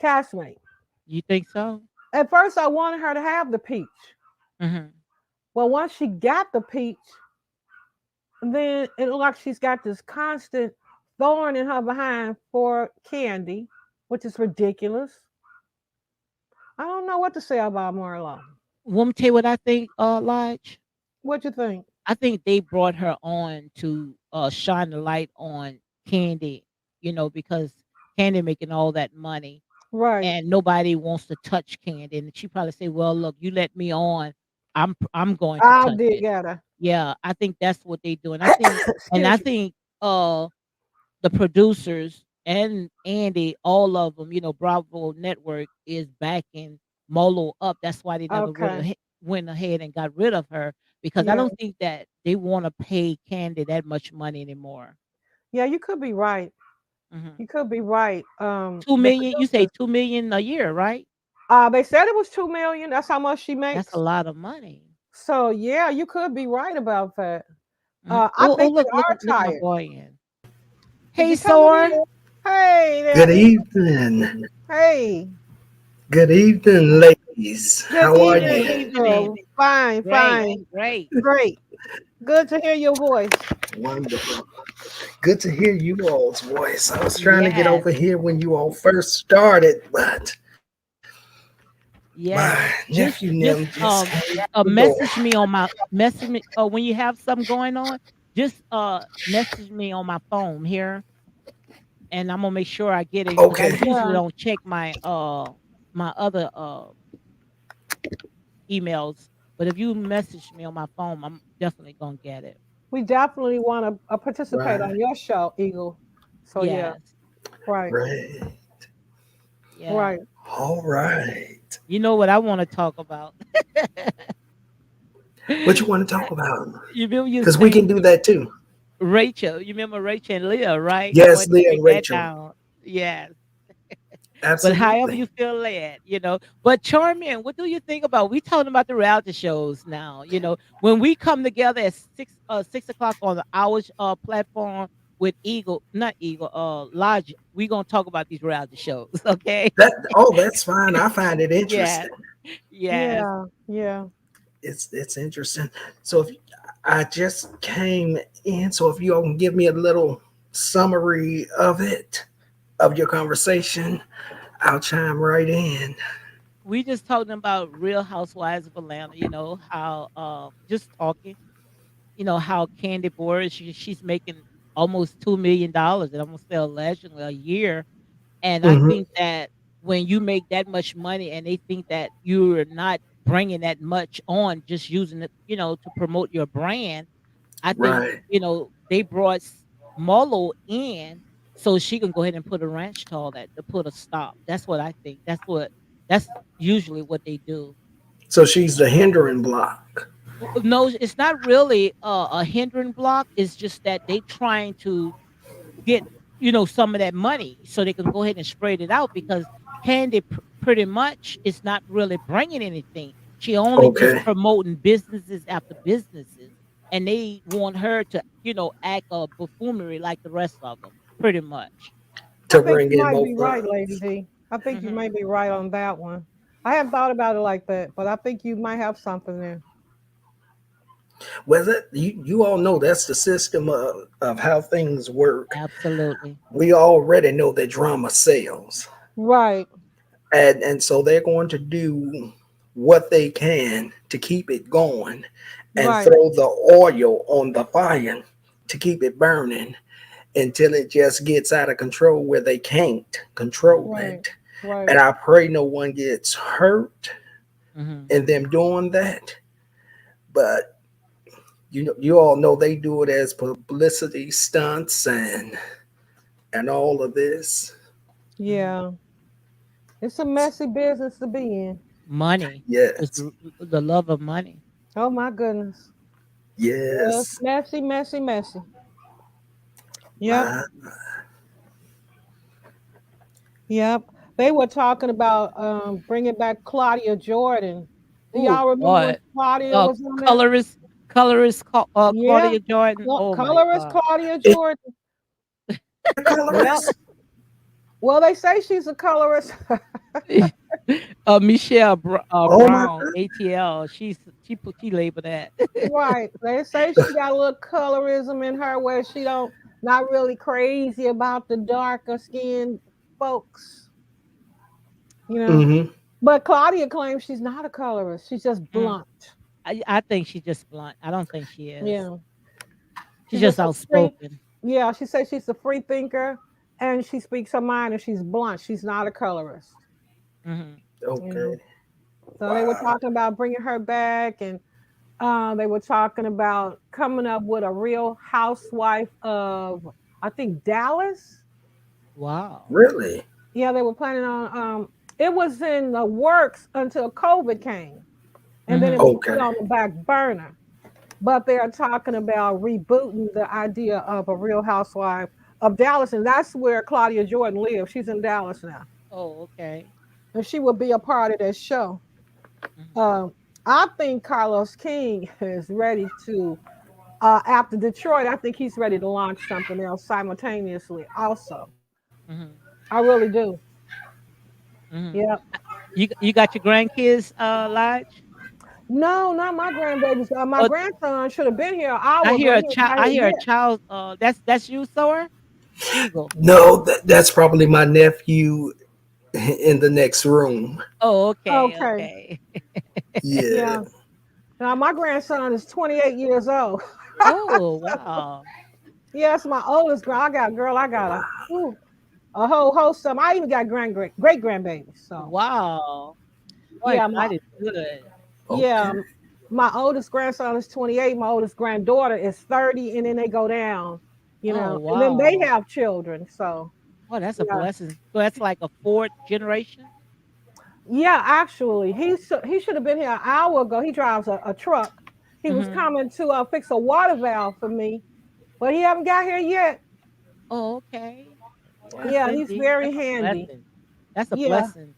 castmate. You think so? At first, I wanted her to have the peach. Hmm. Well, once she got the peach, then it looked like she's got this constant thorn in her behind for Candy, which is ridiculous. I don't know what to say about Marlo. Want me to tell you what I think, Lodge? What you think? I think they brought her on to shine the light on Candy, because Candy making all that money Right. and nobody wants to touch Candy. And she probably say, "Well, look, you let me on, I'm going to I'll touch dig it." at her. Yeah, I think that's what they do. And I Excuse me. think the producers and Andy, all of them, Bravo Network is backing Molo up. That's why they never Okay. went ahead and got rid of her because I Yeah. don't think that they want to pay Candy that much money anymore. Yeah, you could be right. Hmm. You could be right. Two The million, you say producers, 2 million a year, right? they said it was 2 million. That's how much she That's a makes. lot of money. So yeah, you could be right about that. Mhm. I Oh, think they look, are my tired. boy in. Is Hey, he coming in? Sora. Hey there, Good evening. Hey. Good evening, ladies. Good How are Good evening, you? evening. Eagle. Fine, Great, fine, great. great. Good to hear your voice. Wonderful. Good to hear you all's voice. I was trying to get Yes, over here when you all first started, but my yes. nephew and them Just just came to the door. message me when you have something going on. Just message me on my phone here, and I'm gonna make sure I get it because I Okay. usually Yeah, don't check my other emails. But if you message me on my phone, I'm definitely gonna get it. we definitely want to participate on Right. your show, Eagle. So yeah, Yes, right, Right. yes. right. All right. You know what I want to talk about? What you want to talk about? You remember you Because we saying can do that too. Rachel. You remember Rachel and Leah, right? They Yes, wanted to Leah bring and that Rachel. down. Yes. But however Absolutely. you feel led, But Charmian, what do you think about? We talking about the reality shows now. When we come together at 6 o'clock on the Hours platform with Eagle, not Eagle, Lodge, we gonna talk about these reality shows, okay? That's fine. I find it Yes, interesting. yes. Yeah, yeah. It's interesting. So if I just came in, so if you all can give me a little summary of it, of your conversation, I'll chime right in. We just talking about Real Housewives of Atlanta. How just talking. How Candy Board she's making almost $2 million and almost sell allegedly a year. And I Hmm. think that when you make that much money and they think that you're not bringing that much on, just using it, to promote your brand, I think, Right. they brought Marlo in so she can go ahead and put a ranch to all that to put a stop. That's what I think. That's usually what they do. So she's the hindering block. No, it's not really a hindering block. It's just that they trying to get some of that money so they can go ahead and spread it out because Candy pretty much is not really bringing anything. She only just Okay. promoting businesses after businesses, and they want her to act a buffoonery like the rest of them, pretty much. I To think bring you in might more be right, Lady funds. D. I think you Hmm. may be right on that one. I haven't thought about it like that, but I think you might have something there. Well, you all know that's the system of how things work. Absolutely. We already know that drama sells. Right, And so they're going to do what they can to keep it going and right, throw the oil on the fire to keep it burning until it just gets out of control where they can't control right, it. right. And I pray no one gets hurt Hmm. in them doing that. But you all know they do it as publicity stunts and all of this. Hmm. Yeah. It's a messy business to be in. Money, just Yes. the love of money. Oh my goodness. Yeah, it's Yes. messy, messy, messy. Yep, My yep. They were talking about bringing back Claudia Jordan. Do Oh y'all remember when God, Claudia uh, was on there? colorist, Yeah, Claudia Jordan. Oh my colorist God. Claudia is Jordan. she a Yep. colorist? Well, they say she's a colorist. Michelle Oh my Brown, ATL. She labeled that. Right. They say she got a little colorism in her where she don't not really crazy about the darker skinned folks, you know. hmm But Claudia claims she's not a colorist. She's just Mm, blunt. I think she's just blunt. I don't think she is. Yeah. She's She's just just a free, outspoken. yeah, she says she's a free thinker and she speaks her mind and she's blunt. She's not a colorist. Hmm. You know. Okay. So they were Wow. talking about bringing her back and they were talking about coming up with a real housewife of, I think, Dallas. Wow. Really? Yeah, they were planning on. It was in the works until COVID came, and then it Hmm. was put Okay. on the back burner. But they are talking about rebooting the idea of a Real Housewife of Dallas, and that's where Claudia Jordan lives. She's in Dallas now, Oh, okay. and she will be a part of that show. Hmm. Um, I think Carlos King is ready to. After Detroit, I think he's ready to launch something else simultaneously. Also, Hmm. I really do. Hmm. Yeah. You got your grandkids, Lodge? No, not my grandbabies. My Oh, grandson should have been here an hour ago. He was right I here. hear a Yeah. child. That's you, Sower Eagle. No, that's probably my nephew in the next room. Oh, okay, Okay. okay. Yeah. Yeah. Now my grandson is 28 years old. Oh, wow. Yes, my oldest girl. I got a whole host of them. I even got great grandbabies. So Wow. Boy, yeah, my God is good. yeah, Okay. my oldest grandson is 28. My oldest granddaughter is 30, and then they go down, Oh, and then they wow. have children. So Oh, that's a yeah. blessing. So that's like a fourth generation? Yeah, actually, he should have been here an hour ago. He drives a truck. He was Mhm. coming to fix a water valve for me, but he haven't got here yet. Oh, okay. Yes, Yeah, he's indeed. very That's a handy. blessing. That's a Yeah, blessing.